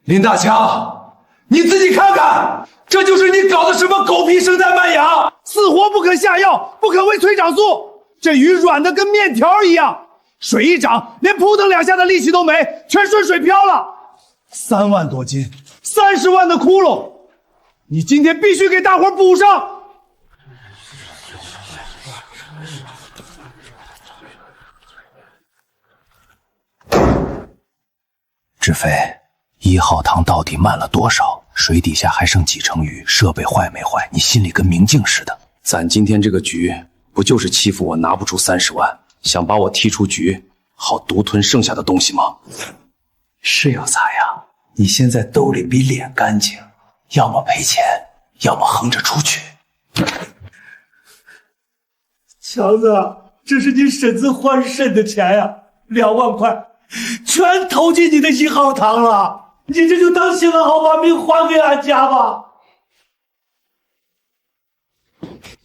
林大强，你自己看看，这就是你搞的什么狗屁生态慢养，死活不肯下药，不肯喂催长素，这鱼软的跟面条一样，水一涨，连扑腾两下的力气都没，全顺水漂了。3万多斤，30万的窟窿，你今天必须给大伙补上。志飞，1号塘到底慢了多少？水底下还剩几成鱼？设备坏没坏？你心里跟明镜似的。咱今天这个局，不就是欺负我拿不出30万，想把我踢出局，好独吞剩下的东西吗？是要咋样？你现在兜里比脸干净，要么赔钱，要么横着出去。强子，这是你婶子换肾的钱呀，2万块。全投进你的1号塘了，你这就当行了，好把命还给俺家吧。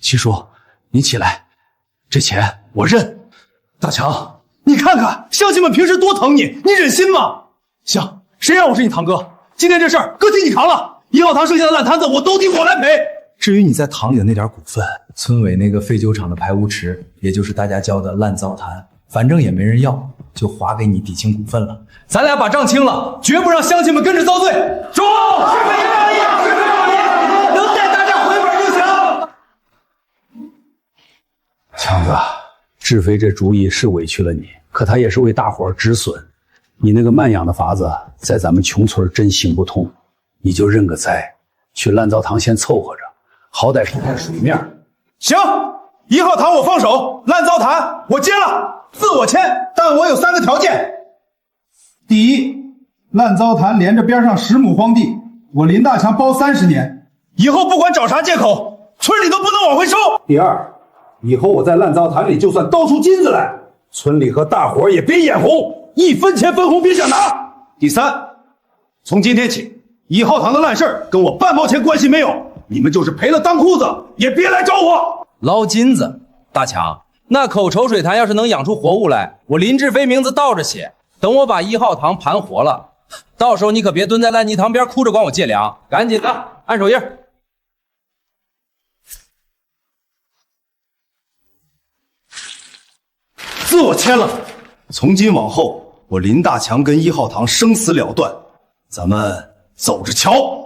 七叔，你起来，这钱我认。大强，你看看乡亲们平时多疼你，你忍心吗？行，谁让我是你堂哥？今天这事儿哥替你扛了，1号塘剩下的烂摊子我都替我来赔。至于你在塘里的那点股份，村委那个废旧厂的排污池，也就是大家叫的烂糟坛，反正也没人要，就划给你抵清股份了。咱俩把账清了，绝不让乡亲们跟着遭罪。中！是非正义，是非正义，能带大家回本就行。强子，志飞这主意是委屈了你，可他也是为大伙儿止损。你那个慢养的法子，在咱们穷村真行不通，你就认个栽，去烂糟塘先凑合着，好歹看看水面。行，1号塘我放手，烂糟坛我接了，自我签，但我有3个条件。第一，烂糟坛连着边上10亩荒地，我林大强包30年，以后不管找啥借口，村里都不能往回收。第二，以后我在烂糟坛里就算倒出金子来，村里和大伙儿也别眼红，1分钱分红别想拿。第三，从今天起，1号塘的烂事儿跟我半毛钱关系没有，你们就是赔了当裤子也别来找我。捞金子，大强，那口稠水潭要是能养出活物来，我林志飞名字倒着写。等我把1号塘盘活了，到时候你可别蹲在烂泥塘边哭着管我借粮，赶紧的，按手印。自我签了，从今往后，我林大强跟1号塘生死了断，咱们走着瞧。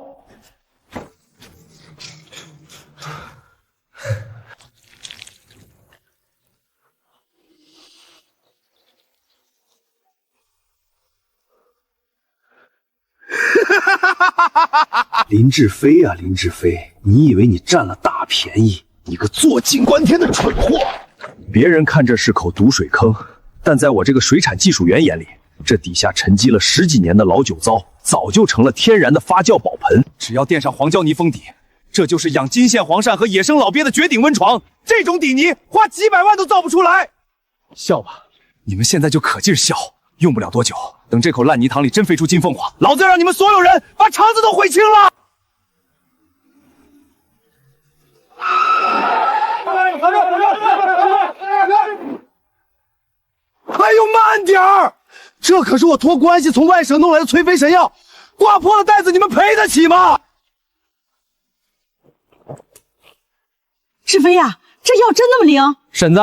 林志飞啊，林志飞，你以为你占了大便宜？你个坐井观天的蠢货！别人看这是口毒水坑，但在我这个水产技术员眼里，这底下沉积了10几年的老酒糟，早就成了天然的发酵宝盆。只要垫上黄胶泥封底，这就是养金线黄鳝和野生老鳖的绝顶温床。这种底泥花几百万都造不出来。笑吧，你们现在就可劲笑，用不了多久，等这口烂泥塘里真飞出金凤凰，老子要让你们所有人把肠子都悔青了！哎呦，慢点儿！这可是我托关系从外省弄来的催肥神药，刮破了袋子，你们赔得起吗？志飞呀，这药真那么灵？婶子，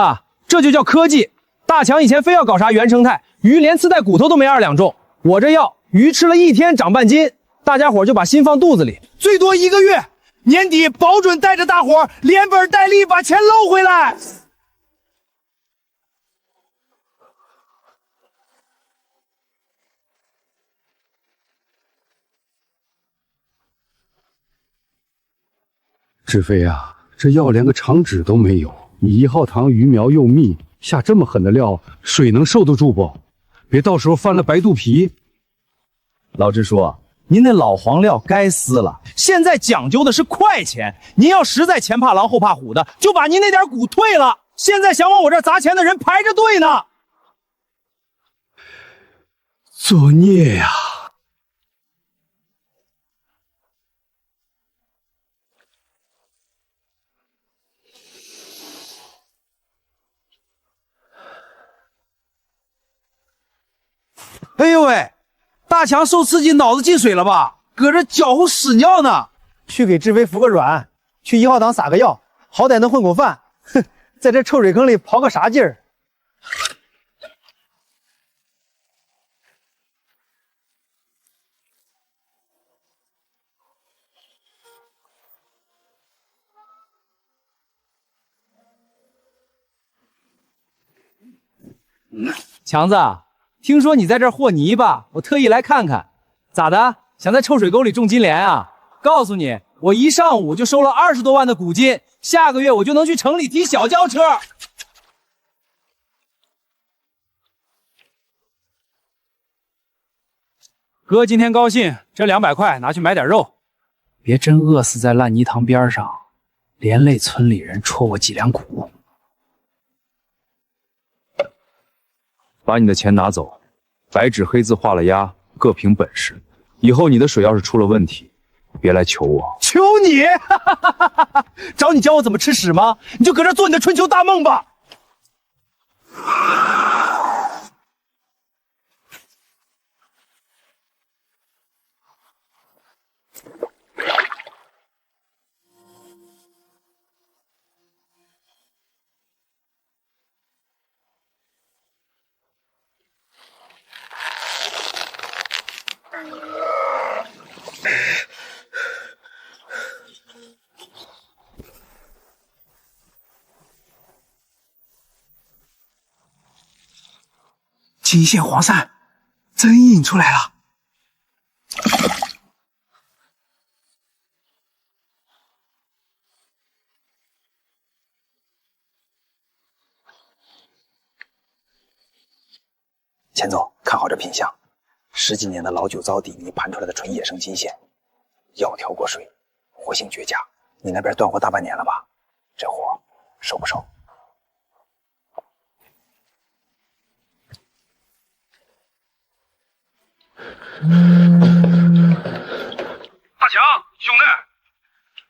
这就叫科技。大强以前非要搞啥原生态，鱼连刺带骨头都没2两重。我这药，鱼吃了1天长半斤，大家伙就把心放肚子里，最多1个月，年底保准带着大伙连本带利把钱捞回来。志飞啊，这药连个厂址都没有，你1号塘鱼苗又密，下这么狠的料，水能受得住不？别到时候翻了白肚皮。老支书，您那老黄料该撕了，现在讲究的是快钱。您要实在前怕狼后怕虎的，就把您那点股退了。现在想往我这儿砸钱的人排着队呢。作孽呀！哎呦喂，大强受刺激脑子进水了吧？搁这搅和屎尿呢。去给志飞服个软，去1号堂撒个药，好歹能混口饭。哼，在这臭水坑里刨个啥劲儿？强子，听说你在这儿和泥巴，我特意来看看，咋的？想在臭水沟里种金莲啊？告诉你，我一上午就收了20多万的股金，下个月我就能去城里提小轿车。哥今天高兴，这200块拿去买点肉，别真饿死在烂泥塘边上，连累村里人戳我几两骨。把你的钱拿走，白纸黑字画了押，各凭本事。以后你的水要是出了问题，别来求我。求你！找你教我怎么吃屎吗？你就搁这做你的春秋大梦吧。金线黄鳝真引出来了。钱总，看好这品相，10几年的老酒糟底泥盘出来的纯野生金线，药调过水，活性绝佳。你那边断货大半年了吧？这货收不收？大强，兄弟，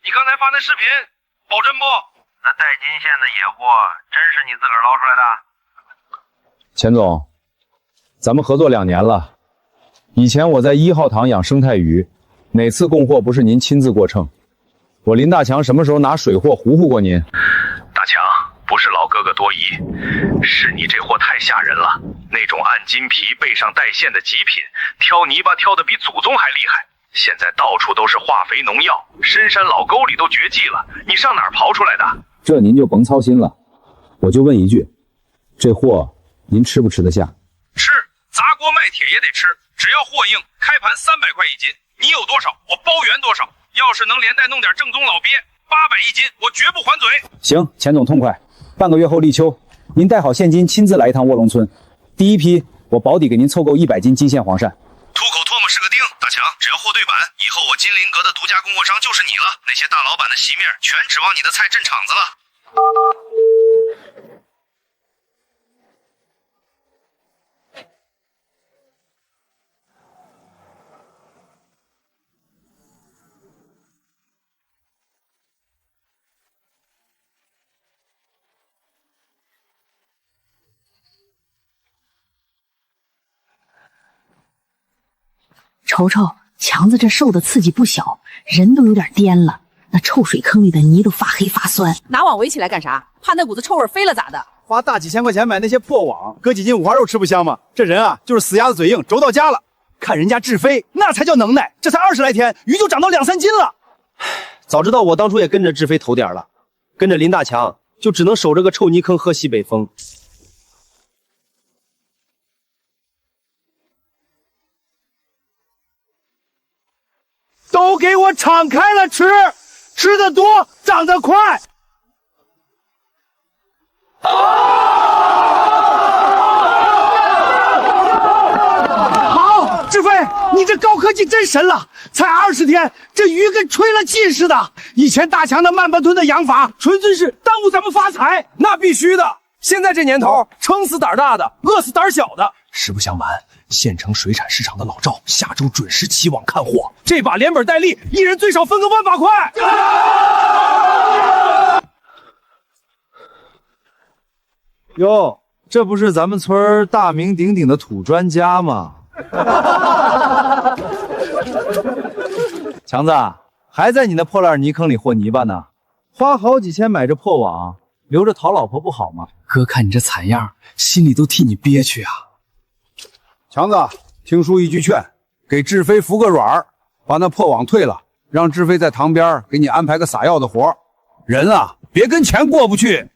你刚才发那视频，保真不？那带金线的野货，真是你自个儿捞出来的？钱总，咱们合作2年了。以前我在1号塘养生态鱼，哪次供货不是您亲自过秤？我林大强什么时候拿水货糊糊过您？大强，不是老哥哥多疑，是你这货太吓人了。那种按金皮背上带线的极品，挑泥巴挑得比祖宗还厉害。现在到处都是化肥农药，深山老沟里都绝迹了，你上哪儿刨出来的？这您就甭操心了。我就问一句，这货您吃不吃得下？吃，砸锅卖铁也得吃，只要货硬，开盘300块一斤，你有多少我包圆多少。要是能连带弄点正宗老鳖，800一斤，我绝不还嘴。行，钱总痛快。半个月后立秋，您带好现金，亲自来一趟卧龙村。第一批，我保底给您凑够100斤金线黄鳝。吐口唾沫是个钉，大强，只要货对板，以后我金麟阁的独家供货商就是你了。那些大老板的席面，全指望你的菜镇场子了。瞅瞅，强子这受的刺激不小，人都有点颠了。那臭水坑里的泥都发黑发酸，拿网围起来干啥？怕那股子臭味飞了咋的？花大几千块钱买那些破网，搁几斤五花肉吃不香吗？这人啊，就是死鸭子嘴硬，轴到家了。看人家志飞，那才叫能耐，这才20来天，鱼就长到2、3斤了。早知道我当初也跟着志飞投点了，跟着林大强就只能守着个臭泥坑喝西北风。都给我敞开了吃，吃得多，长得快。好，志飞，你这高科技真神了！才20天，这鱼跟吹了气似的。以前大强的慢半吨的养法，纯粹是耽误咱们发财。那必须的。现在这年头，撑死胆大的，饿死胆小的。实不相瞒，县城水产市场的老赵下周准时起网看货，这把连本带利，一人最少分个万把块。哟，这不是咱们村大名鼎鼎的土专家吗？强子，还在你那破烂泥坑里和泥巴呢？花好几千买这破网，留着讨老婆不好吗？哥看你这惨样，心里都替你憋屈啊。强子，听叔一句劝，给志飞服个软，把那破网退了，让志飞在塘边给你安排个撒药的活。人啊，别跟钱过不去。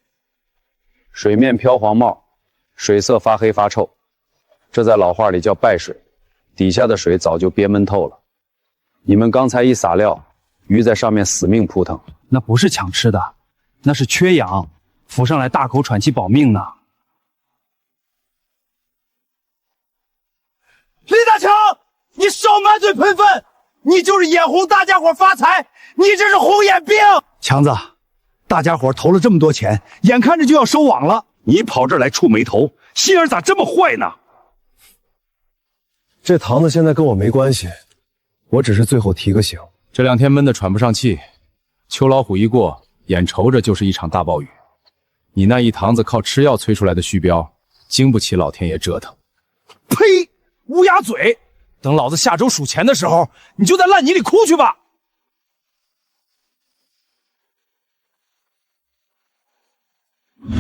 水面飘黄冒，水色发黑发臭，这在老话里叫败水，底下的水早就憋闷透了。你们刚才一撒料，鱼在上面死命扑腾。那不是抢吃的，那是缺氧，浮上来大口喘气保命呢。李大强，你少满嘴喷粪，你就是眼红大家伙发财，你这是红眼病。强子，大家伙投了这么多钱，眼看着就要收网了，你跑这儿来触眉头，心眼咋这么坏呢？这堂子现在跟我没关系，我只是最后提个醒。这2天闷得喘不上气，秋老虎一过，眼瞅着就是一场大暴雨。你那一堂子靠吃药催出来的虚标，经不起老天爷折腾。呸！乌鸦嘴！等老子下周数钱的时候，你就在烂泥里哭去吧。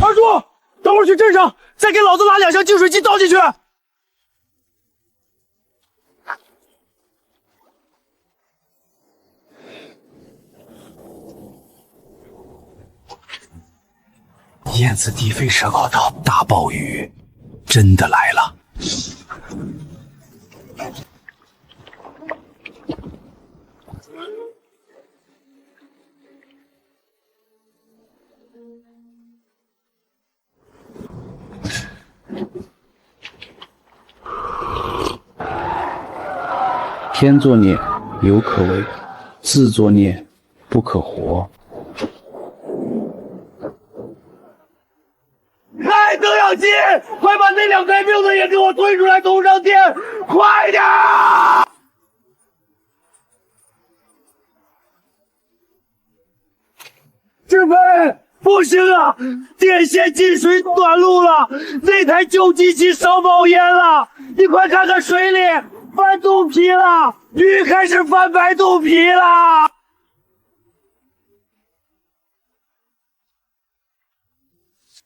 二叔，等会儿去镇上，再给老子拉2箱净水机倒进去。燕子低飞蛇高照，大暴雨真的来了。天作孽，犹可为；自作孽，不可活。嗨，邓小七，快把那2该病的也给我推出来通上电，快点！志飞，不行啊，电线进水短路了，那台旧机器烧冒烟了，你快看看水里翻肚皮了，鱼开始翻白肚皮了。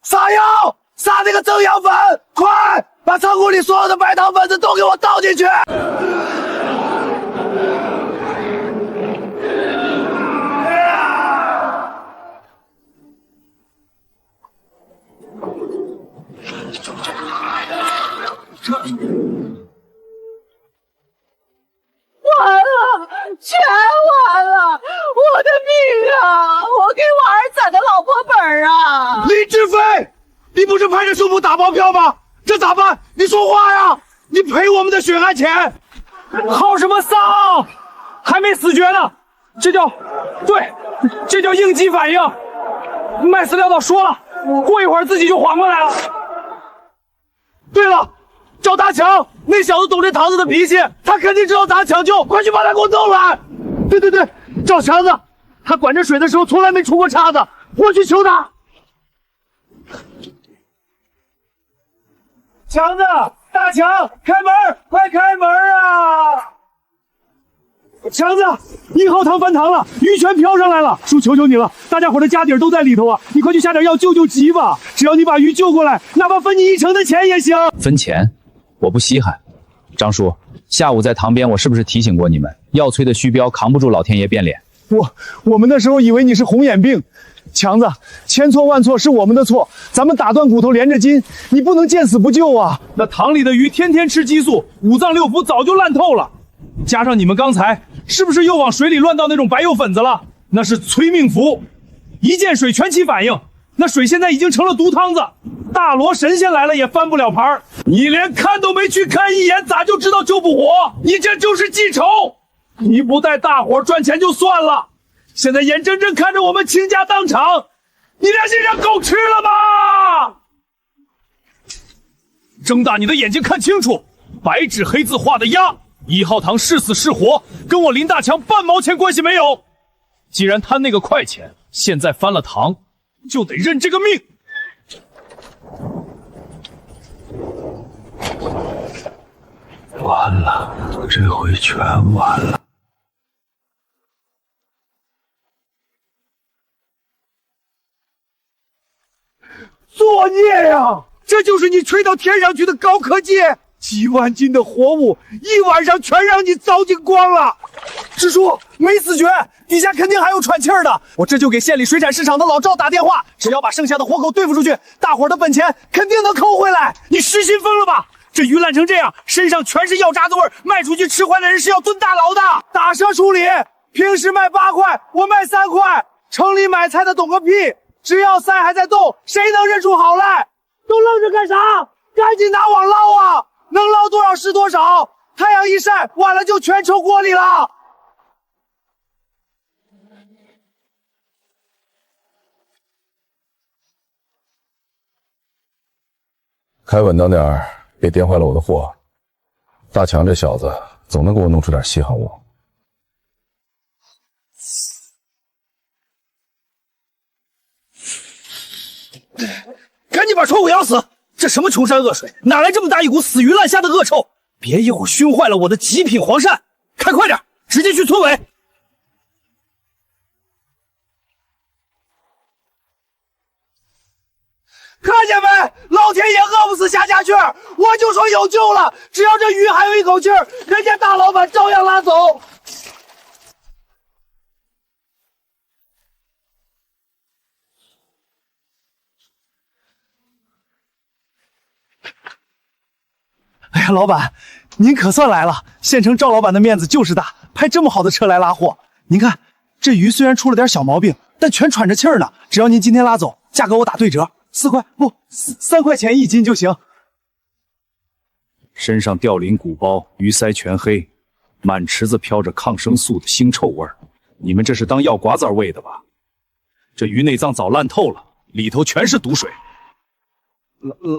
撒药，撒那个增氧粉，快把仓库里所有的白糖粉子都给我倒进去。完了，全完了！我的命啊！我给我儿攒的老婆本啊！李志飞，你不是拍着胸脯打包票吗？这咋办？你说话呀！你赔我们的血汗钱！嚎什么丧？还没死绝呢，这叫应激反应。卖饲料的说了，过一会儿自己就缓过来了。对了，找大强，那小子懂这堂子的脾气，他肯定知道咋抢救，快去把他给我弄来！对，找强子，他管着水的时候从来没出过岔子，我去求他。强子，大强，开门，快开门啊！强子，1号塘翻塘了，鱼全飘上来了，叔求求你了，大家伙的家底儿都在里头啊，你快去下点药救救急吧！只要你把鱼救过来，哪怕分你1成的钱也行。分钱，我不稀罕。张叔，下午在塘边，我是不是提醒过你们，药催的虚标扛不住老天爷变脸？我们那时候以为你是红眼病，强子，千错万错是我们的错，咱们打断骨头连着筋，你不能见死不救啊！那塘里的鱼天天吃激素，5脏6腑早就烂透了。加上你们刚才是不是又往水里乱倒那种白油粉子了？那是催命符，一见水全起反应。那水现在已经成了毒汤子，大罗神仙来了也翻不了盘儿。你连看都没去看一眼，咋就知道救不活？你这就是记仇！你不带大伙赚钱就算了，现在眼睁睁看着我们倾家荡产，你良心让狗吃了吗？睁大你的眼睛看清楚，白纸黑字画的押，1号塘是死是活，跟我林大强半毛钱关系没有。既然贪那个快钱，现在翻了塘，就得认这个命。完了，这回全完了。作孽呀！这就是你吹到天上去的高科技，几万斤的活物，一晚上全让你糟践光了。支书没死绝，底下肯定还有喘气儿的。我这就给县里水产市场的老赵打电话，只要把剩下的活口对付出去，大伙儿的本钱肯定能抠回来。你失心疯了吧？这鱼烂成这样，身上全是药渣子味儿，卖出去吃坏的人是要蹲大牢的。打蛇处理，平时卖8块，我卖3块。城里买菜的懂个屁，只要鳃还在动，谁能认出好来？都愣着干啥？赶紧拿网捞啊！能捞多少是多少。太阳一晒，晚了就全抽锅里了。开稳当点儿，别颠坏了我的货。大强这小子总能给我弄出点稀罕物。赶紧把窗户咬死！这什么穷山恶水，哪来这么大一股死鱼烂虾的恶臭？别一会儿熏坏了我的极品黄鳝！开快点，直接去村委！看见没？老天爷饿不死瞎家雀，我就说有救了！只要这鱼还有一口气儿，人家大老板照样拉走。哎呀，老板，您可算来了！县城赵老板的面子就是大，派这么好的车来拉货。您看，这鱼虽然出了点小毛病，但全喘着气儿呢。只要您今天拉走，价格我打对折，4块不3块钱1斤就行。身上掉鳞鼓包，鱼鳃全黑，满池子飘着抗生素的腥臭味儿。你们这是当药瓜子喂的吧？这鱼内脏早烂透了，里头全是毒水。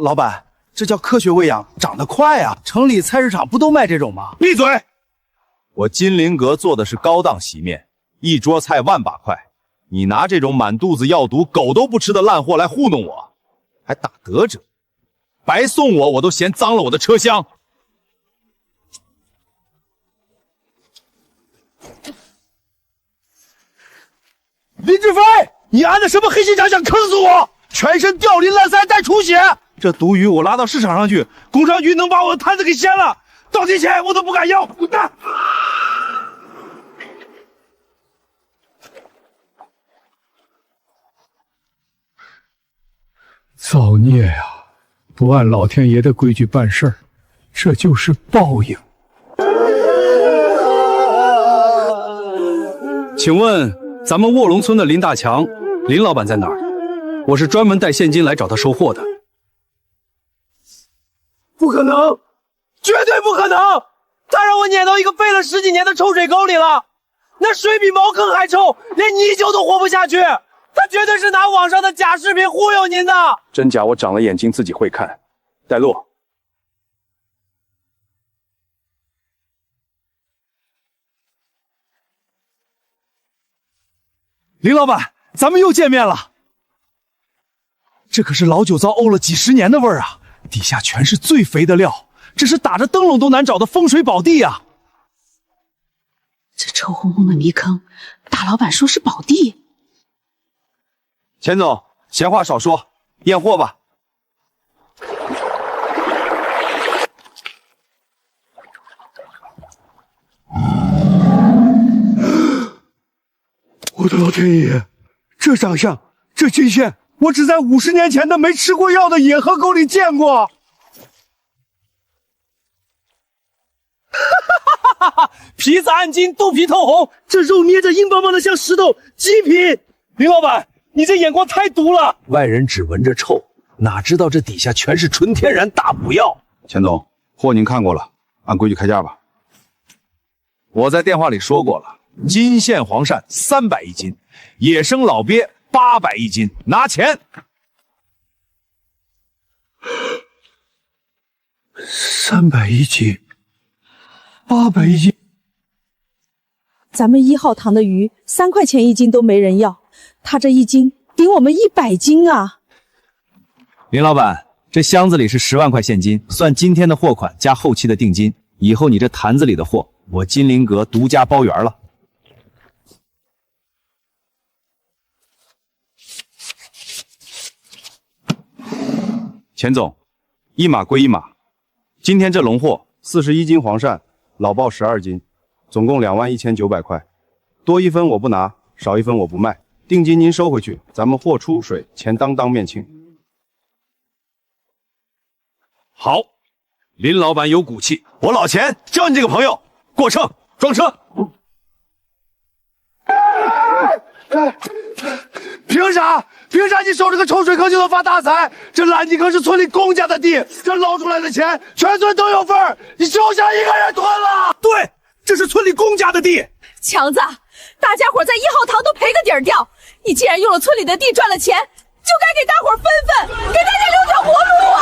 老板，这叫科学喂养，长得快啊！城里菜市场不都卖这种吗？闭嘴！我金陵阁做的是高档席面，一桌菜1把块。你拿这种满肚子药毒、狗都不吃的烂货来糊弄我，还打得折？白送我都嫌脏了我的车厢。林志飞，你安的什么黑心厂想坑死我？全身掉鳞烂鳃带出血，这毒鱼我拉到市场上去，工商局能把我的摊子给掀了，倒贴钱我都不敢要，滚蛋！造孽呀！不按老天爷的规矩办事儿，这就是报应。请问咱们卧龙村的林大强，林老板在哪儿？我是专门带现金来找他收货的。不可能，绝对不可能！他让我撵到一个废了10几年的臭水沟里了，那水比茅坑还臭，连泥鳅都活不下去。他绝对是拿网上的假视频忽悠您的。真假我长了眼睛自己会看。带路。林老板，咱们又见面了。这可是老酒糟沤了几10年的味儿啊！底下全是最肥的料，这是打着灯笼都难找的风水宝地啊！这臭烘烘的泥坑，大老板说是宝地。钱总，闲话少说，验货吧。我的老天爷，这长相，这筋线，我只在50年前的没吃过药的野河沟里见过。皮子按筋，肚皮透红，这肉捏着硬邦邦的像石头，极品。林老板，你这眼光太毒了！外人只闻着臭，哪知道这底下全是纯天然大补药。钱总，货您看过了，按规矩开价吧。我在电话里说过了，金线黄鳝300一斤，野生老鳖800一斤，拿钱。300一斤，800一斤。咱们1号塘的鱼3块钱1斤都没人要，他这1斤顶我们100斤啊！林老板，这箱子里是10万块现金，算今天的货款加后期的定金以后你这坛子里的货，我金陵阁独家包圆了。钱总，一码归一码。今天这龙货41斤黄鳝，老鲍12斤，总共21900块，多一分我不拿，少一分我不卖。定金您收回去，咱们货出水，钱当面清。好，林老板有骨气，我老钱教你这个朋友过秤装车。凭啥？凭啥你收这个臭水坑就能发大财？这烂泥坑是村里公家的地，这捞出来的钱全村都有份儿，你就想一个人吞了？对，这是村里公家的地。强子，大家伙在1号堂都赔个底儿掉，你既然用了村里的地赚了钱，就该给大伙分分，给大家留条活路啊！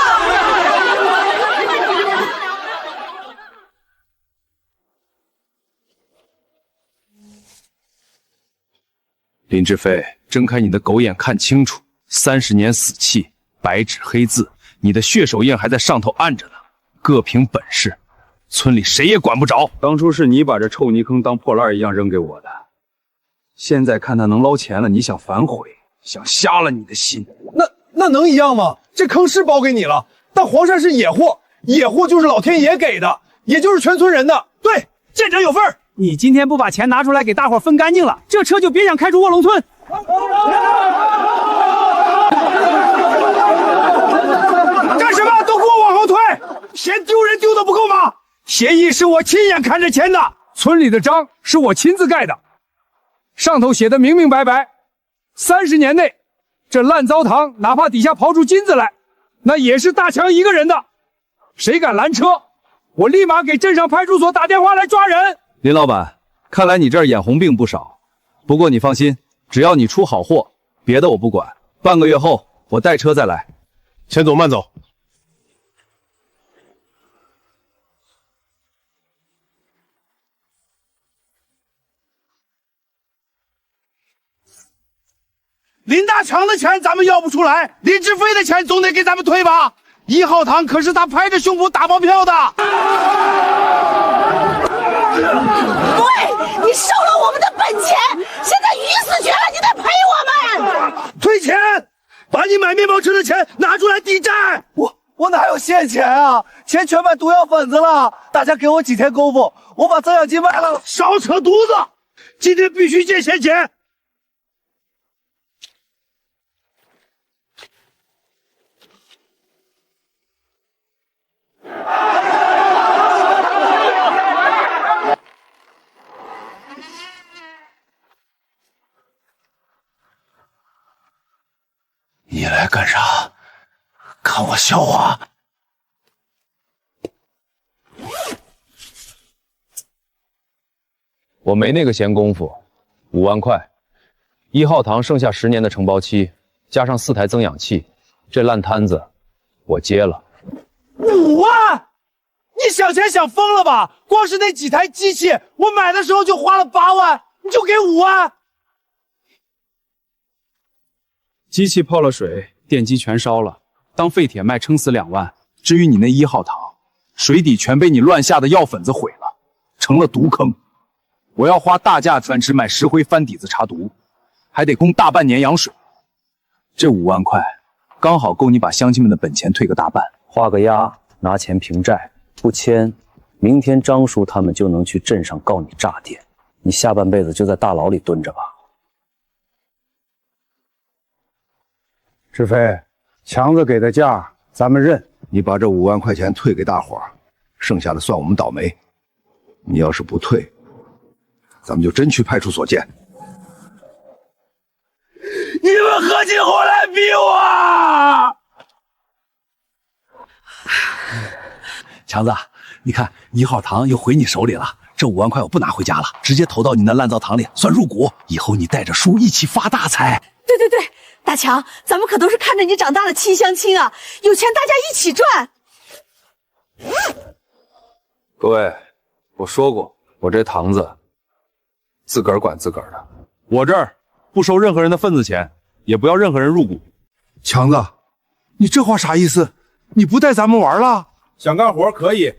林志飞，睁开你的狗眼看清楚，30年死契，白纸黑字，你的血手印还在上头按着呢。各凭本事，村里谁也管不着。当初是你把这臭泥坑当破烂一样扔给我的，现在看他能捞钱了，你想反悔，想瞎了你的心。那能一样吗？这坑是包给你了，但黄鳝是野货，野货就是老天爷给的，也就是全村人的。对，见者有份儿。你今天不把钱拿出来给大伙分干净了，这车就别想开出卧龙村。干什么？都给我往后退！嫌丢人丢的不够吗？协议是我亲眼看着签的，村里的章是我亲自盖的，上头写的明明白白，30年内这烂糟堂哪怕底下刨出金子来，那也是大强一个人的。谁敢拦车，我立马给镇上派出所打电话来抓人。林老板，看来你这儿眼红病不少，不过你放心，只要你出好货，别的我不管。半个月后我带车再来。钱总慢走。林大强的钱咱们要不出来，林志飞的钱总得给咱们退吧？1号堂可是他拍着胸脯打包票的。对，你收了我们的本钱，现在鱼死绝了，你得赔我们。退钱，把你买面包车的钱拿出来抵债。我哪有现钱啊？钱全买毒药粉子了。大家给我几天功夫，我把增氧机卖了。少扯犊子！今天必须见现钱。你来干啥？看我笑话？我没那个闲工夫。5万块，1号堂剩下10年的承包期，加上4台增氧器，这烂摊子我接了。5万？你想钱想疯了吧？光是那几台机器，我买的时候就花了8万，你就给5万？机器泡了水，电机全烧了，当废铁卖，撑死2万。至于你那1号堂，水底全被你乱下的药粉子毁了，成了毒坑。我要花大价专职买石灰翻底子查毒，还得供大半年养水。这5万块刚好够你把乡亲们的本钱退个大半。画个押，拿钱平债，不签，明天张叔他们就能去镇上告你诈店，你下半辈子就在大牢里蹲着吧。志飞，强子给的价咱们认，你把这5万块钱退给大伙儿，剩下的算我们倒霉。你要是不退，咱们就真去派出所见。你们合起伙来逼我！强子，你看1号堂又回你手里了，这5万块我不拿回家了，直接投到你那烂糟堂里，算入股。以后你带着叔一起发大财。对对对，大强，咱们可都是看着你长大的亲乡亲啊，有钱大家一起赚。各位，我说过，我这堂子自个儿管自个儿的，我这儿不收任何人的份子钱，也不要任何人入股。强子，你这话啥意思？你不带咱们玩了？想干活可以，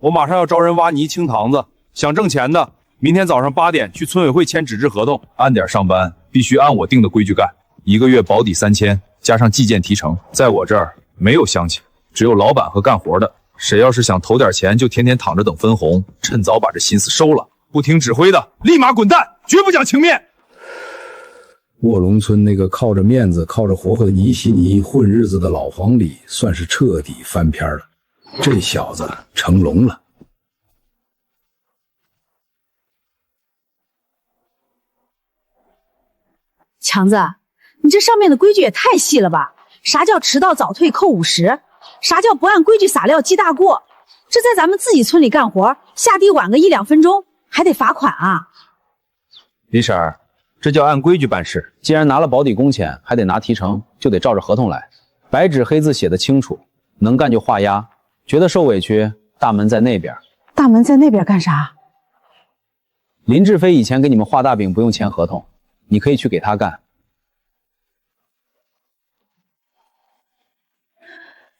我马上要招人挖泥清塘子，想挣钱的，明天早上8点去村委会签纸质合同，按点上班，必须按我定的规矩干。1个月保底3000，加上计件提成。在我这儿没有乡亲，只有老板和干活的。谁要是想投点钱，就天天躺着等分红，趁早把这心思收了。不听指挥的，立马滚蛋，绝不讲情面。卧龙村那个靠着面子、靠着活活的泥稀泥混日子的老黄历，算是彻底翻篇了。这小子成龙了。强子，你这上面的规矩也太细了吧？啥叫迟到早退扣50？啥叫不按规矩撒料记大过？这在咱们自己村里干活，下地晚个1、2分钟还得罚款啊！李婶儿，这叫按规矩办事。既然拿了保底工钱，还得拿提成，就得照着合同来，白纸黑字写得清楚。能干就画押，觉得受委屈，大门在那边。大门在那边干啥？林志飞以前给你们画大饼不用签合同，你可以去给他干。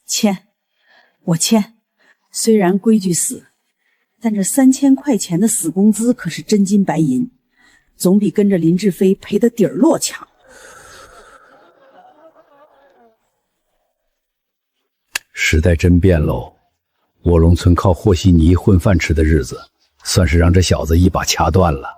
签，我签。虽然规矩死，但这3000块钱的死工资可是真金白银，总比跟着林志飞赔的底儿落强。时代真变喽，卧龙村靠和稀泥混饭吃的日子，算是让这小子一把掐断了。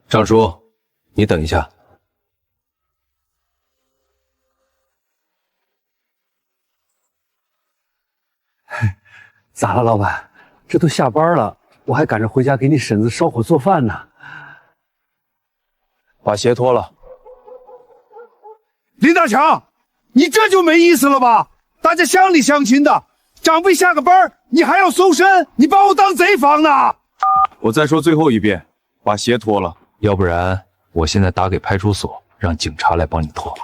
张叔，你等一下。咋了，老板？这都下班了，我还赶着回家给你婶子烧火做饭呢。把鞋脱了。林大强，你这就没意思了吧？大家乡里乡亲的，长辈下个班，你还要搜身，你把我当贼放呢？我再说最后一遍，把鞋脱了。要不然我现在打给派出所，让警察来帮你脱。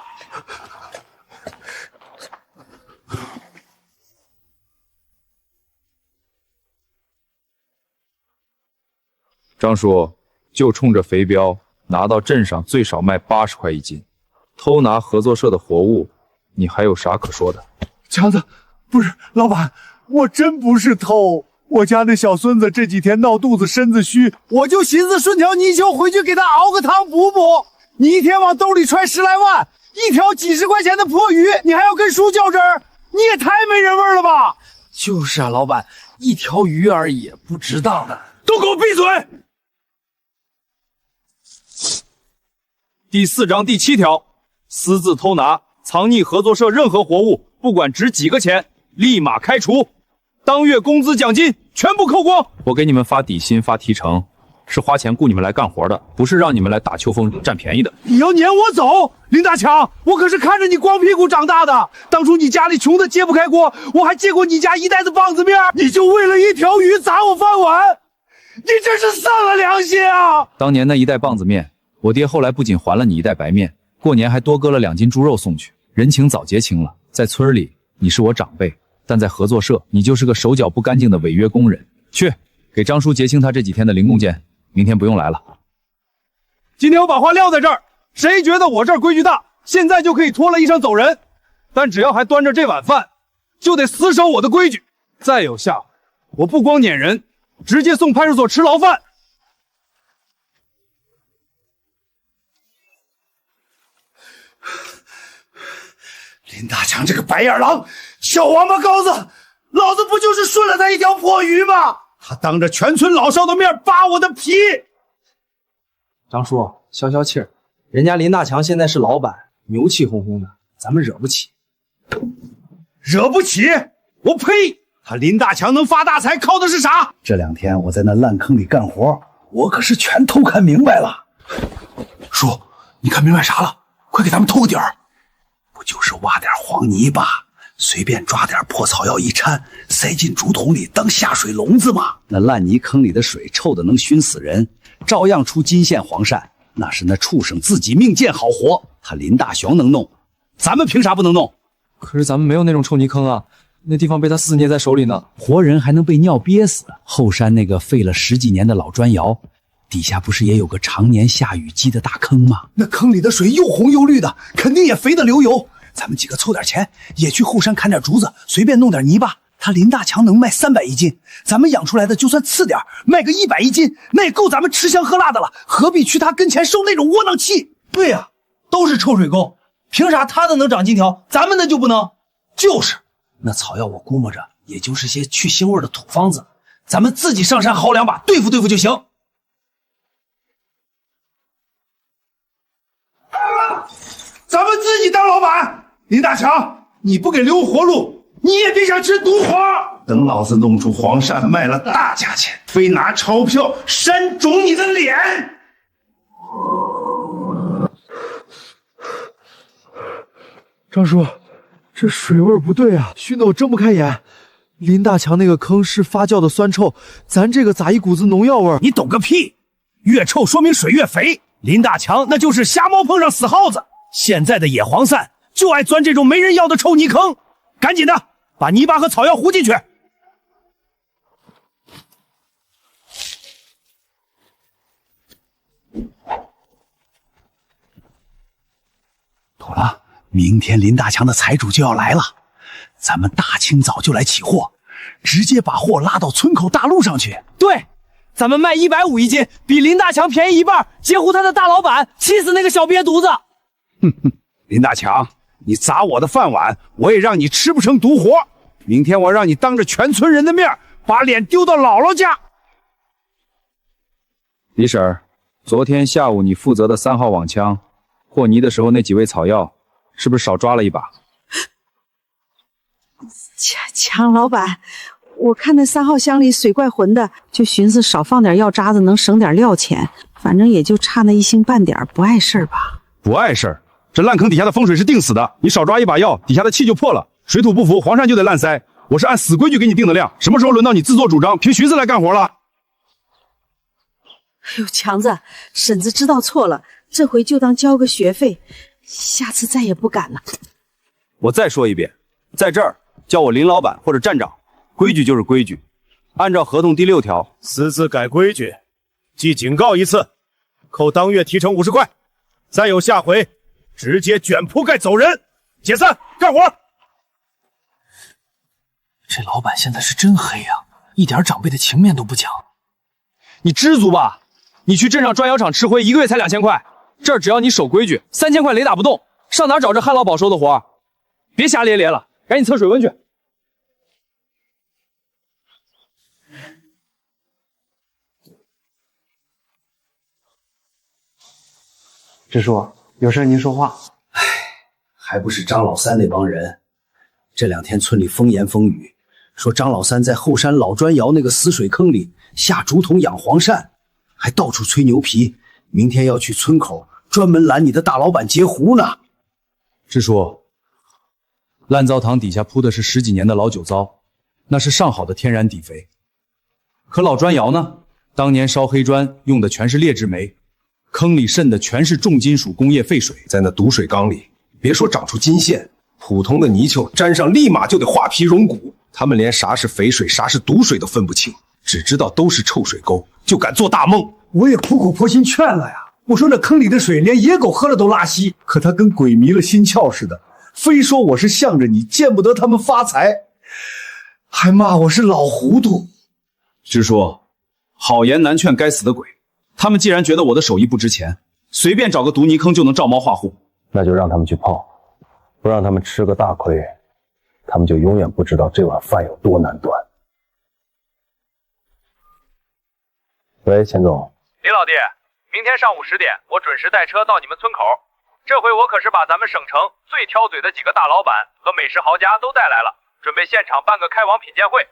张叔，就冲着肥膘，拿到镇上最少卖80块1斤，偷拿合作社的活物，你还有啥可说的？强子，不是老板，我真不是偷。我家那小孙子这几天闹肚子身子虚，我就寻思顺条泥鳅回去给他熬个汤补补。你一天往兜里揣10来万，一条几10块钱的破鱼，你还要跟叔较真儿，你也太没人味了吧！就是啊，老板，一条鱼而已，不值当的。都给我闭嘴！第4章第7条，私自偷拿、藏匿合作社任何活物，不管值几个钱，立马开除。当月工资奖金全部扣光。我给你们发底薪发提成，是花钱雇你们来干活的，不是让你们来打秋风占便宜的。你要撵我走，林大强，我可是看着你光屁股长大的。当初你家里穷的揭不开锅，我还借过你家1袋子棒子面，你就为了一条鱼砸我饭碗，你这是丧了良心啊！当年那1袋棒子面，我爹后来不仅还了你1袋白面，过年还多割了2斤猪肉送去，人情早结清了。在村里你是我长辈，但在合作社你就是个手脚不干净的违约工人。去给张叔结清他这几天的零工钱，明天不用来了。今天我把话撂在这儿，谁觉得我这儿规矩大，现在就可以脱了衣裳走人，但只要还端着这碗饭，就得死守我的规矩。再有下回，我不光撵人，直接送派出所吃牢饭。林大强这个白眼狼，小王八羔子，老子不就是顺了他一条破鱼吗？他当着全村老少的面扒我的皮。张叔，消消气儿，人家林大强现在是老板，牛气哄哄的，咱们惹不起。惹不起？我呸！他林大强能发大财，靠的是啥？这2天我在那烂坑里干活，我可是全偷看明白了。叔，你看明白啥了？快给咱们透个底儿。不就是挖点黄泥巴，随便抓点破草药一掺，塞进竹筒里当下水笼子吗？那烂泥坑里的水臭的能熏死人，照样出金线黄鳝，那是那畜生自己命贱好活。他林大雄能弄，咱们凭啥不能弄？可是咱们没有那种臭泥坑啊，那地方被他撕捏在手里呢。活人还能被尿憋死？后山那个废了10几年的老砖窑，底下不是也有个常年下雨积的大坑吗？那坑里的水又红又绿的，肯定也肥得流油。咱们几个凑点钱，也去后山砍点竹子，随便弄点泥巴。他林大强能卖300一斤，咱们养出来的就算次点，卖个100一斤，那也够咱们吃香喝辣的了，何必去他跟前受那种窝囊气？对呀，都是臭水沟，凭啥他的能长金条，咱们的就不能？就是，那草药我估摸着也就是些去腥味的土方子，咱们自己上山薅2把对付对付就行。咱们自己当老板。林大强，你不给留活路，你也别想吃独活。等老子弄出黄鳝卖了大价钱，非拿钞票扇肿你的脸。张叔，这水味不对啊，熏得我睁不开眼。林大强那个坑是发酵的酸臭，咱这个咋一股子农药味？你懂个屁！越臭说明水越肥。林大强那就是瞎猫碰上死耗子。现在的野黄鳝就爱钻这种没人要的臭泥坑，赶紧的把泥巴和草药糊进去。妥了，明天林大强的财主就要来了，咱们大清早就来起货，直接把货拉到村口大路上去。对，咱们卖150一斤，比林大强便宜一半，截胡他的大老板，气死那个小瘪犊子。哼哼，林大强，你砸我的饭碗，我也让你吃不成独活。明天我让你当着全村人的面，把脸丢到姥姥家。李婶，昨天下午你负责的3号网枪和泥的时候，那几味草药是不是少抓了一把？强老板，我看那3号箱里水怪浑的，就寻思少放点药渣子能省点料钱，反正也就差那1星半点，不碍事吧？不碍事儿，这烂坑底下的风水是定死的，你少抓一把药，底下的气就破了，水土不服，黄鳝就得烂鳃。我是按死规矩给你定的量，什么时候轮到你自作主张凭寻思来干活了？哎呦，强子，婶子知道错了，这回就当交个学费，下次再也不敢了。我再说一遍，在这儿叫我林老板或者站长，规矩就是规矩，按照合同第6条，私自改规矩，记警告一次，扣当月提成50块，再有下回，直接卷铺盖走人，解散，干活。这老板现在是真黑啊，一点长辈的情面都不讲。你知足吧，你去镇上砖窑厂吃灰，1个月才2000块，这儿只要你守规矩，3000块雷打不动，上哪找这旱涝保收的活？别瞎咧咧了，赶紧测水温去。支书，有事您说话。唉，还不是张老三那帮人。这2天村里风言风语，说张老三在后山老砖窑那个死水坑里下竹筒养黄鳝，还到处吹牛皮，明天要去村口专门拦你的大老板截胡呢。支书，烂糟堂底下铺的是10几年的老酒糟，那是上好的天然底肥。可老砖窑呢，当年烧黑砖用的全是劣质煤，坑里渗的全是重金属工业废水，在那毒水缸里，别说长出金线，普通的泥鳅沾上立马就得化皮溶骨。他们连啥是肥水啥是毒水都分不清，只知道都是臭水沟，就敢做大梦。我也苦口婆心劝了呀，我说那坑里的水连野狗喝了都拉稀，可他跟鬼迷了心窍似的，非说我是向着你，见不得他们发财，还骂我是老糊涂。支书，好言难劝该死的鬼，他们既然觉得我的手艺不值钱，随便找个毒泥坑就能照猫画虎，那就让他们去泡，不让他们吃个大亏，他们就永远不知道这碗饭有多难端。喂，钱总。李老弟，明天上午10点，我准时带车到你们村口。这回我可是把咱们省城最挑嘴的几个大老板和美食豪家都带来了，准备现场办个开网品鉴会。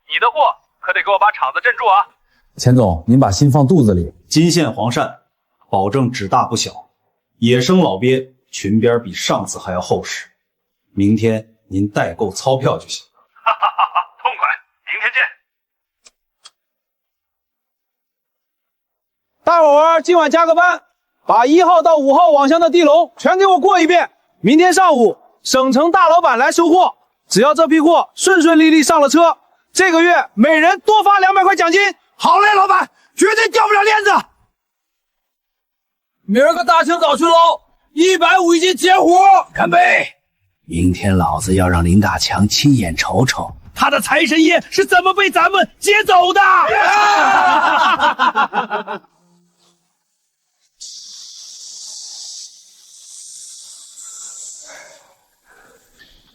你的货可得给我把场子镇住啊！钱总，您把心放肚子里，金线黄鳝，保证只大不小。野生老鳖裙边比上次还要厚实。明天您带够钞票就行。哈哈哈哈，痛快！明天见。大伙儿今晚加个班，把1号到5号网箱的地笼全给我过一遍。明天上午省城大老板来收货，只要这批货顺顺利利上了车，这个月每人多发200块奖金。好嘞，老板，绝对掉不了链子。明儿个大清早去喽，150一斤接活。干杯！明天老子要让林大强亲眼瞅瞅他的财神爷是怎么被咱们接走的。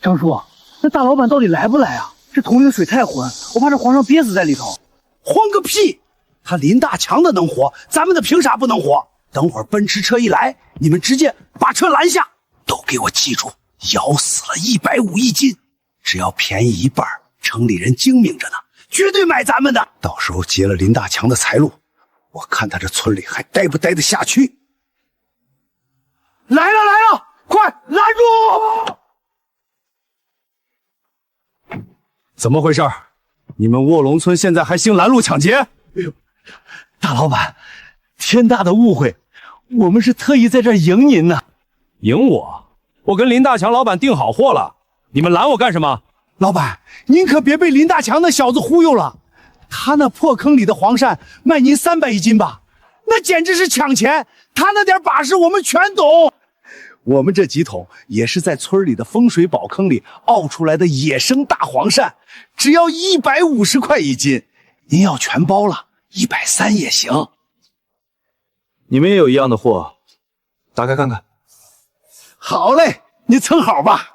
张叔，那大老板到底来不来啊？这桶里的水太浑，我怕这皇上憋死在里头。慌个屁！他林大强的能活，咱们的凭啥不能活？等会儿奔驰车一来，你们直接把车拦下，都给我记住，咬死了150一斤，只要便宜一半，城里人精明着呢，绝对买咱们的。到时候劫了林大强的财路，我看他这村里还待不待得下去。来了来了，快拦住！怎么回事？你们卧龙村现在还兴拦路抢劫？哎呦，大老板，天大的误会，我们是特意在这儿迎您呢。迎我？我跟林大强老板订好货了，你们拦我干什么？老板，您可别被林大强那小子忽悠了，他那破坑里的黄鳝卖您300一斤吧，那简直是抢钱，他那点把式我们全懂。我们这几桶也是在村里的风水宝坑里熬出来的野生大黄鳝，只要150块一斤，您要全包了130也行。你们也有一样的货，打开看看。好嘞，你称好吧。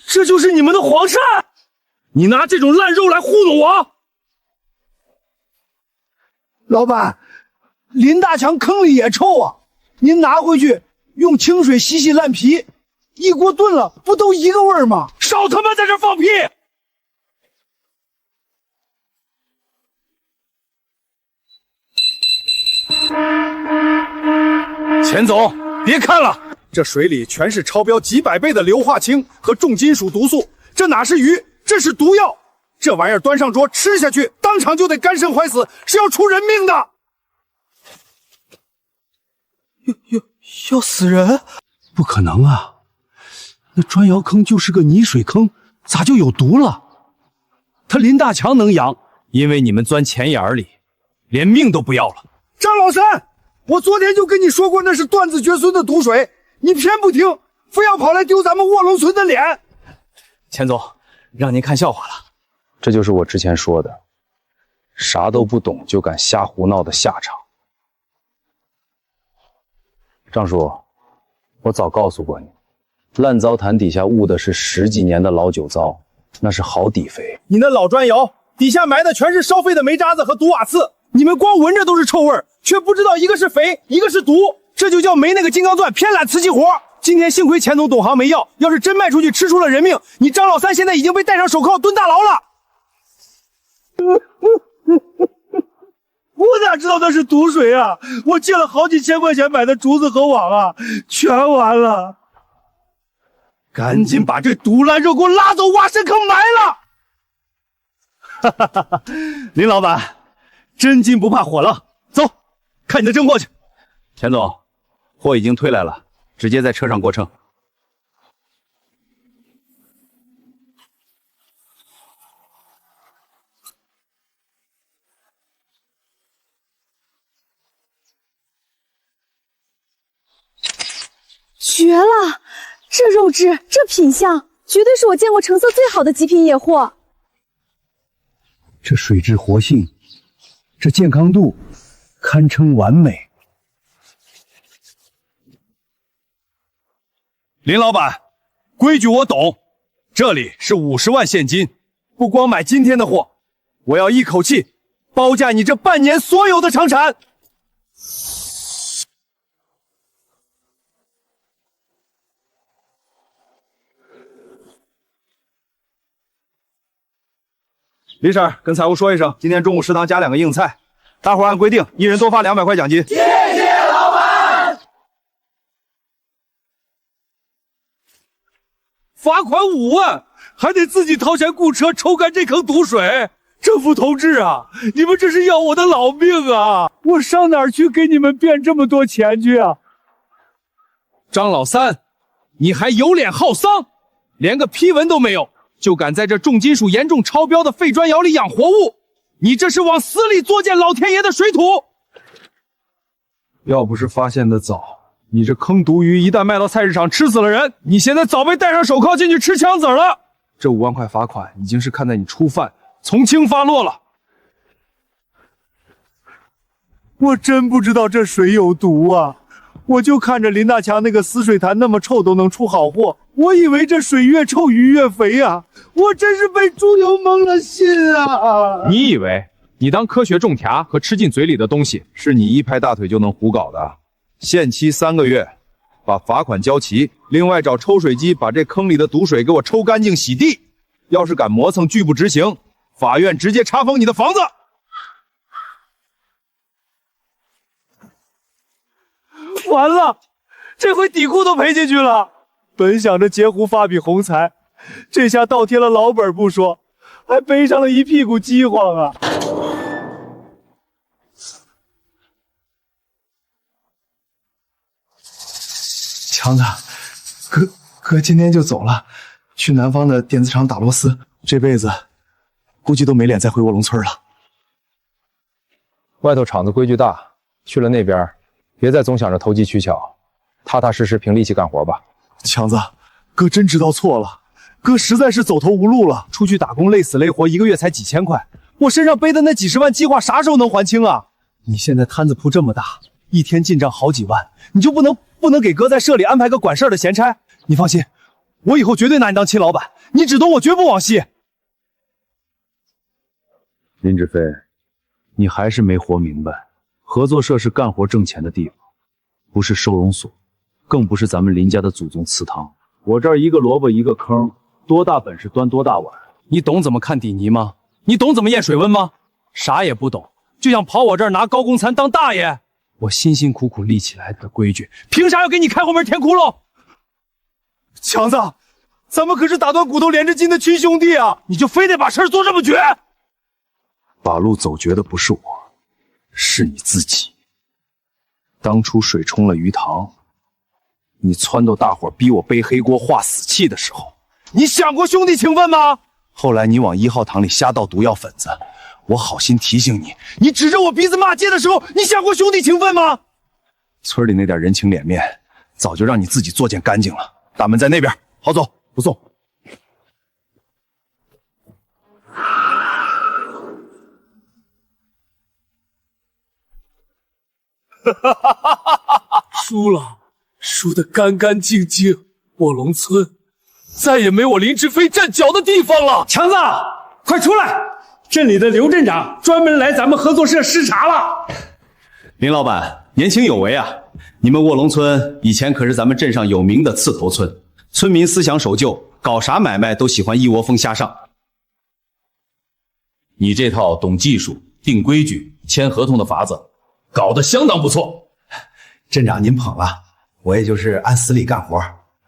这就是你们的黄鳝？你拿这种烂肉来糊弄我？老板，林大强坑里也臭啊，您拿回去用清水洗洗烂皮，一锅炖了，不都一个味儿吗？少他妈在这放屁！钱总，别看了，这水里全是超标几百倍的硫化氢和重金属毒素，这哪是鱼，这是毒药！这玩意儿端上桌吃下去，当场就得肝肾坏死，是要出人命的。要死人？不可能啊！那砖窑坑就是个泥水坑，咋就有毒了？他林大强能养，因为你们钻钱眼里，连命都不要了。张老三，我昨天就跟你说过那是断子绝孙的毒水，你偏不听，非要跑来丢咱们卧龙村的脸。钱总，让您看笑话了。这就是我之前说的，啥都不懂就敢瞎胡闹的下场。张叔，我早告诉过你，烂糟坛底下�捂�的是10几年的老酒糟，那是好底肥。你那老砖窑底下埋的全是烧废的煤渣子和毒瓦刺，你们光闻着都是臭味，却不知道一个是肥，一个是毒，这就叫没那个金刚钻，偏揽瓷器活。今天幸亏钱总懂行没要，要是真卖出去吃出了人命，你张老三现在已经被戴上手铐蹲大牢了。我哪知道那是毒水啊！我借了好几千块钱买的竹子和网啊，全完了。赶紧把这毒烂肉给我拉走，挖深坑埋了！哈哈哈！林老板，真金不怕火燎，走，看你的真货去。钱总，货已经退来了，直接在车上过秤。绝了！这肉质，这品相，绝对是我见过成色最好的极品野货。这水质活性，这健康度，堪称完美。林老板，规矩我懂，这里是50万现金，不光买今天的货，我要一口气包价你这半年所有的场产。李婶，跟财务说一声，今天中午食堂加2个硬菜，大伙按规定一人多发200块奖金。谢谢老板。罚款5万，还得自己掏钱雇车抽干这坑毒水，政府同志啊，你们这是要我的老命啊！我上哪儿去给你们变这么多钱去啊？张老三，你还有脸耗桑？连个批文都没有，就敢在这重金属严重超标的废砖窑里养活物？你这是往死里作践老天爷的水土！要不是发现的早，你这坑毒鱼一旦卖到菜市场吃死了人，你现在早被戴上手铐进去吃枪子了。这5万块罚款已经是看在你初犯，从轻发落了。我真不知道这水有毒啊！我就看着林大强那个死水潭那么臭都能出好货，我以为这水越臭鱼越肥啊！我真是被猪油蒙了心啊！你以为你当科学种条和吃进嘴里的东西是你一拍大腿就能胡搞的？限期3个月，把罚款交齐，另外找抽水机把这坑里的毒水给我抽干净洗地。要是敢磨蹭拒不执行，法院直接查封你的房子。完了，这回底裤都赔进去了。本想着截胡发笔洪财，这下倒贴了老本不说，还背上了一屁股饥荒啊！强子，哥今天就走了，去南方的电子厂打螺丝，这辈子估计都没脸再回卧龙村了。外头厂子规矩大，去了那边，别再总想着投机取巧，踏踏实实凭力气干活吧。强子，哥真知道错了，哥实在是走投无路了。出去打工累死累活，1个月才几千块，我身上背的那几10万计划啥时候能还清啊？你现在摊子铺这么大，一天进账好几万，你就不能给哥在社里安排个管事儿的闲差？你放心，我以后绝对拿你当亲老板，你只懂我绝不往西。林志飞，你还是没活明白，合作社是干活挣钱的地方，不是收容所，更不是咱们林家的祖宗祠堂。我这儿一个萝卜一个坑，多大本事端多大碗。你懂怎么看底泥吗？你懂怎么验水温吗？啥也不懂，就想跑我这儿拿高工残当大爷？我辛辛苦苦立起来的规矩，凭啥要给你开后门填窟窿？强子，咱们可是打断骨头连着筋的亲兄弟啊！你就非得把事儿做这么绝？把路走绝的不是我，是你自己。当初水冲了鱼塘，你撺掇大伙逼我背黑锅化死气的时候，你想过兄弟情分吗？后来你往1号塘里瞎倒毒药粉子，我好心提醒你，你指着我鼻子骂街的时候，你想过兄弟情分吗？村里那点人情脸面，早就让你自己作践干净了。大门在那边，好走，不送。输了，输得干干净净。卧龙村再也没我林志飞站脚的地方了。强子，快出来！镇里的刘镇长专门来咱们合作社视察了。林老板年轻有为啊！你们卧龙村以前可是咱们镇上有名的刺头村，村民思想守旧，搞啥买卖都喜欢一窝蜂瞎上。你这套懂技术、定规矩、签合同的法子，搞得相当不错。镇长您捧了，我也就是按死里干活。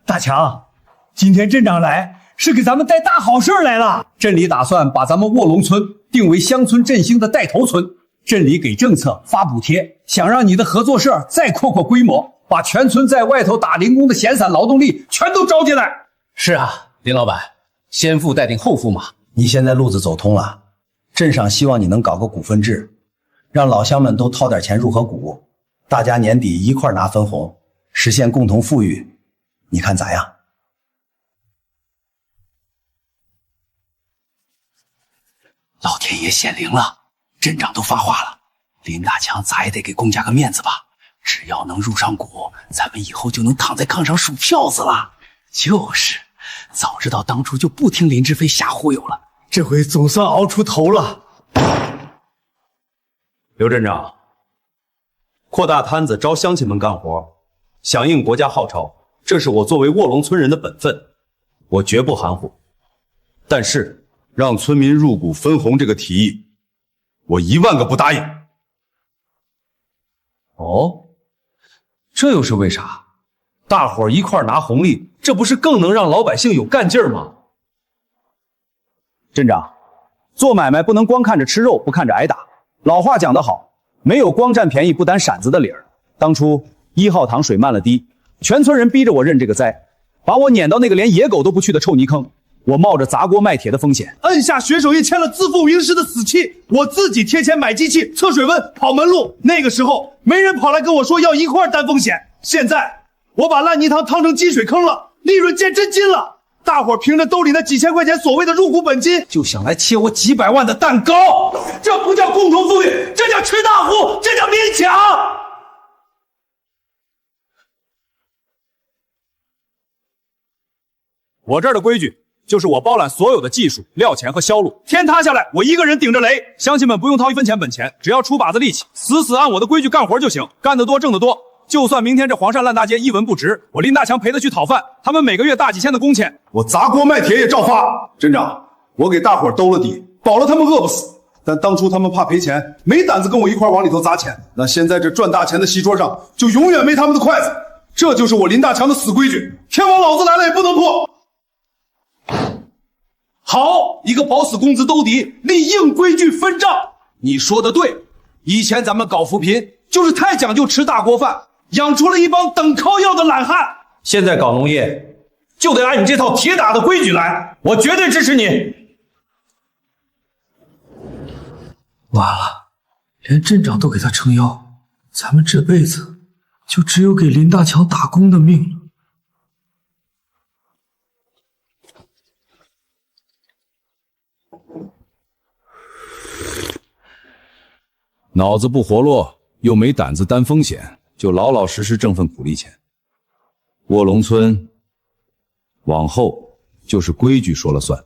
大强，今天镇长来是给咱们带大好事来了。镇里打算把咱们卧龙村定为乡村振兴的带头村，镇里给政策发补贴，想让你的合作社再扩规模，把全村在外头打零工的闲散劳动力全都招进来。是啊，林老板，先富带领后富嘛。你现在路子走通了，镇上希望你能搞个股份制，让老乡们都掏点钱入合股，大家年底一块拿分红，实现共同富裕，你看咋样？老天爷显灵了，镇长都发话了，林大强咋也得给公家个面子吧？只要能入上股，咱们以后就能躺在炕上数票子了。就是，早知道当初就不听林志飞瞎忽悠了，这回总算熬出头了。刘镇长，扩大摊子招乡亲们干活，响应国家号召，这是我作为卧龙村人的本分，我绝不含糊。但是让村民入股分红这个提议，我1万个不答应。哦，这又是为啥？大伙儿一块拿红利，这不是更能让老百姓有干劲儿吗？镇长，做买卖不能光看着吃肉，不看着挨打。老话讲得好，没有光占便宜不担闪子的理儿。当初1号塘水漫了堤，全村人逼着我认这个灾，把我撵到那个连野狗都不去的臭泥坑。我冒着砸锅卖铁的风险，摁下血手印，签了自负盈尸的死契。我自己贴钱买机器、测水温、跑门路。那个时候没人跑来跟我说要一块担风险。现在我把烂泥塘趟成积水坑了，利润见真金了。大伙凭着兜里那几千块钱所谓的入股本金，就想来切我几百万的蛋糕。这不叫共同富裕，这叫吃大户，这叫勉强。我这儿的规矩就是我包揽所有的技术、料钱和销路，天塌下来我一个人顶着雷。乡亲们不用掏1分钱本钱，只要出把子力气，死死按我的规矩干活就行，干得多挣得多。就算明天这黄鳝烂大街一文不值，我林大强赔得去讨饭，他们每个月大几千的工钱，我砸锅卖铁也照发。镇长，我给大伙兜了底，保了他们饿不死。但当初他们怕赔钱，没胆子跟我一块往里头砸钱。那现在这赚大钱的席桌上，就永远没他们的筷子。这就是我林大强的死规矩，天王老子来了也不能破。好，一个保死工资兜底，立硬规矩分账。你说的对，以前咱们搞扶贫就是太讲究吃大锅饭，养出了一帮等靠要的懒汉。现在搞农业就得按你这套铁打的规矩来，我绝对支持你。完了，连镇长都给他撑腰，咱们这辈子就只有给林大强打工的命了。脑子不活络，又没胆子担风险，就老老实实挣份苦力钱。卧龙村往后就是规矩说了算。